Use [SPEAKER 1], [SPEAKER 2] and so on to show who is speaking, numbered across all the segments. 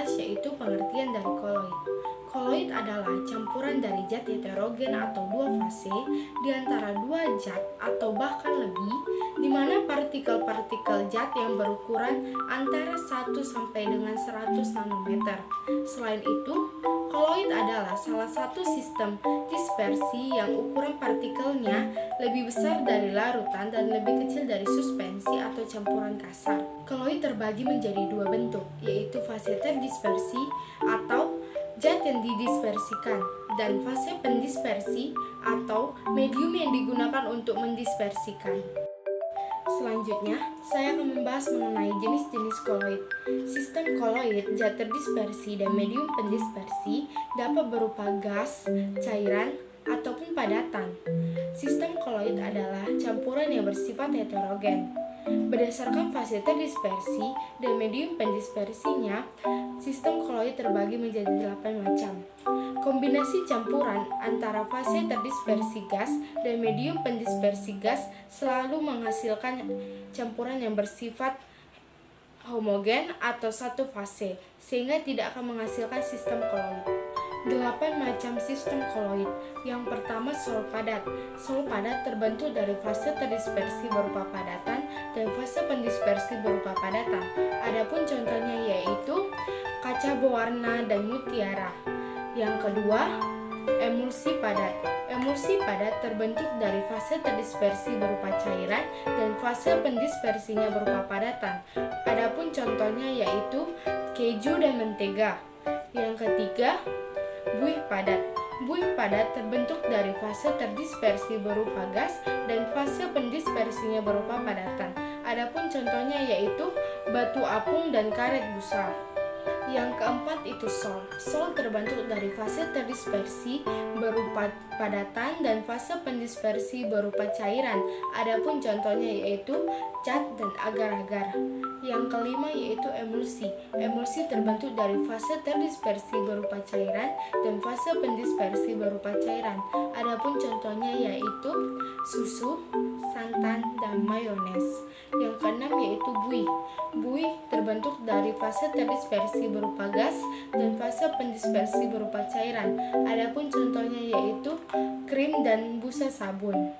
[SPEAKER 1] atas yaitu pengertian dari koloid. Koloid adalah campuran dari zat heterogen atau dua fase di antara dua zat atau bahkan lebih, di mana partikel-partikel zat yang berukuran antara 1 sampai dengan 100 nanometer. Selain itu, koloid adalah salah satu sistem dispersi yang ukuran partikelnya lebih besar dari larutan dan lebih kecil dari suspensi atau campuran kasar. Koloid terbagi menjadi dua bentuk, yaitu fase terdispersi atau zat yang didispersikan dan fase pendispersi atau medium yang digunakan untuk mendispersikan. Selanjutnya, saya akan membahas mengenai jenis-jenis koloid. Sistem koloid, zat terdispersi, dan medium pendispersi dapat berupa gas, cairan, ataupun padatan. Sistem koloid adalah campuran yang bersifat heterogen. Berdasarkan fase terdispersi dan medium pendispersinya, sistem koloid terbagi menjadi 8 macam. Kombinasi campuran antara fase terdispersi gas dan medium pendispersi gas selalu menghasilkan campuran yang bersifat homogen atau satu fase, sehingga tidak akan menghasilkan sistem koloid. 8 macam sistem koloid. Yang pertama, sol padat. Sol padat terbentuk dari fase terdispersi berupa padatan dan fase pendispersi berupa padatan. Adapun contohnya yaitu kaca berwarna dan mutiara. Yang kedua, emulsi padat. Emulsi padat terbentuk dari fase terdispersi berupa cairan dan fase pendispersinya berupa padatan. Adapun contohnya yaitu keju dan mentega. Yang ketiga, buih padat. Buih padat terbentuk dari fase terdispersi berupa gas dan fase pendispersinya berupa padatan. Adapun contohnya yaitu batu apung dan karet busa. Yang keempat itu sol. Sol terbentuk dari fase terdispersi berupa padatan dan fase pendispersi berupa cairan. Adapun contohnya yaitu cat dan agar-agar. Yang kelima yaitu emulsi. Emulsi terbentuk dari fase terdispersi berupa cairan dan fase pendispersi berupa cairan. Adapun contohnya yaitu susu, santan, dan mayones. Yang keenam yaitu buih. Buih terbentuk dari fase terdispersi berupa gas dan fase pendispersi berupa cairan. Adapun contohnya yaitu krim dan busa sabun.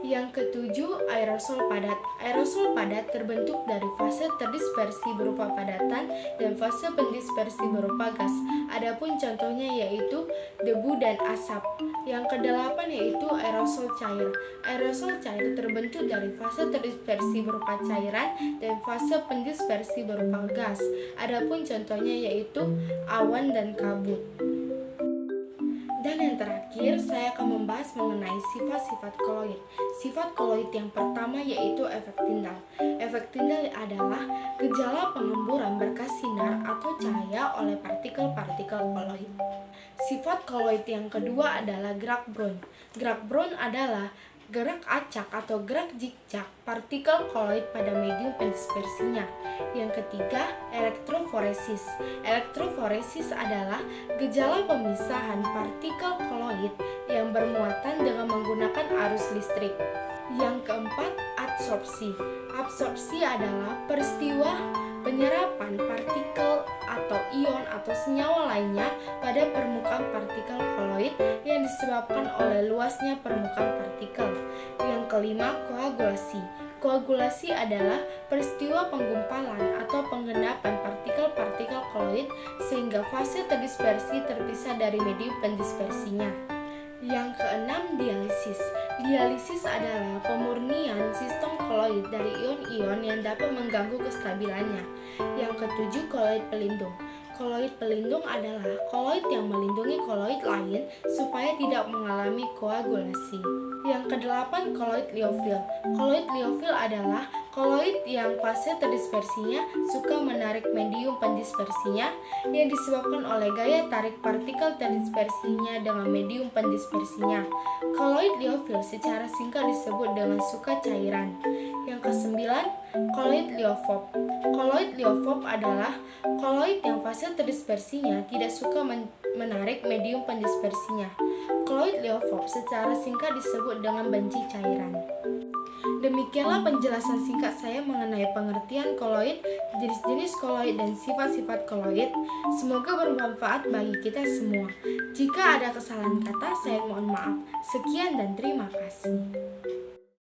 [SPEAKER 1] Yang ketujuh, aerosol padat. Aerosol padat terbentuk dari fase terdispersi berupa padatan dan fase pendispersi berupa gas. Adapun contohnya yaitu debu dan asap. Yang kedelapan yaitu aerosol cair. Aerosol cair terbentuk dari fase terdispersi berupa cairan dan fase pendispersi berupa gas. Adapun contohnya yaitu awan dan kabut. Dan yang terakhir, saya akan membahas mengenai sifat-sifat koloid. Sifat koloid yang pertama yaitu efek tindal. Efek tindal adalah gejala pengemburan berkas sinar atau cahaya oleh partikel-partikel koloid. Sifat koloid yang kedua adalah gerak Brown. Gerak Brown adalah gerak acak atau gerak zigzag partikel koloid pada medium pendispersinya. Yang ketiga, elektroforesis. Elektroforesis adalah gejala pemisahan partikel koloid yang bermuatan dengan menggunakan arus listrik. Yang keempat, absorpsi. Absorpsi adalah peristiwa penyerapan partikel atau ion atau senyawa lainnya pada permukaan partikel koloid yang disebabkan oleh luasnya permukaan partikel. Yang kelima, koagulasi. Koagulasi adalah peristiwa penggumpalan atau penggendapan partikel-partikel koloid sehingga fase terdispersi terpisah dari medium pendispersinya. Yang keenam, dialisis. Dialisis adalah pemurnian sistem koloid dari ion-ion yang dapat mengganggu kestabilannya. Yang ketujuh, koloid pelindung. Koloid pelindung adalah koloid yang melindungi koloid lain supaya tidak mengalami koagulasi. Yang kedelapan, koloid liofil. Koloid liofil adalah koloid yang fase terdispersinya suka menarik medium pendispersinya yang disebabkan oleh gaya tarik partikel terdispersinya dengan medium pendispersinya. Koloid liofil secara singkat disebut dengan suka cairan. Yang kesembilan, koloid liofob. Koloid liofob adalah koloid yang fase terdispersinya tidak suka menarik medium pendispersinya. Koloid liofob secara singkat disebut dengan benci cairan. Demikianlah penjelasan singkat saya mengenai pengertian koloid, jenis-jenis koloid, dan sifat-sifat koloid. Semoga bermanfaat bagi kita semua. Jika ada kesalahan kata, saya mohon maaf. Sekian dan terima kasih.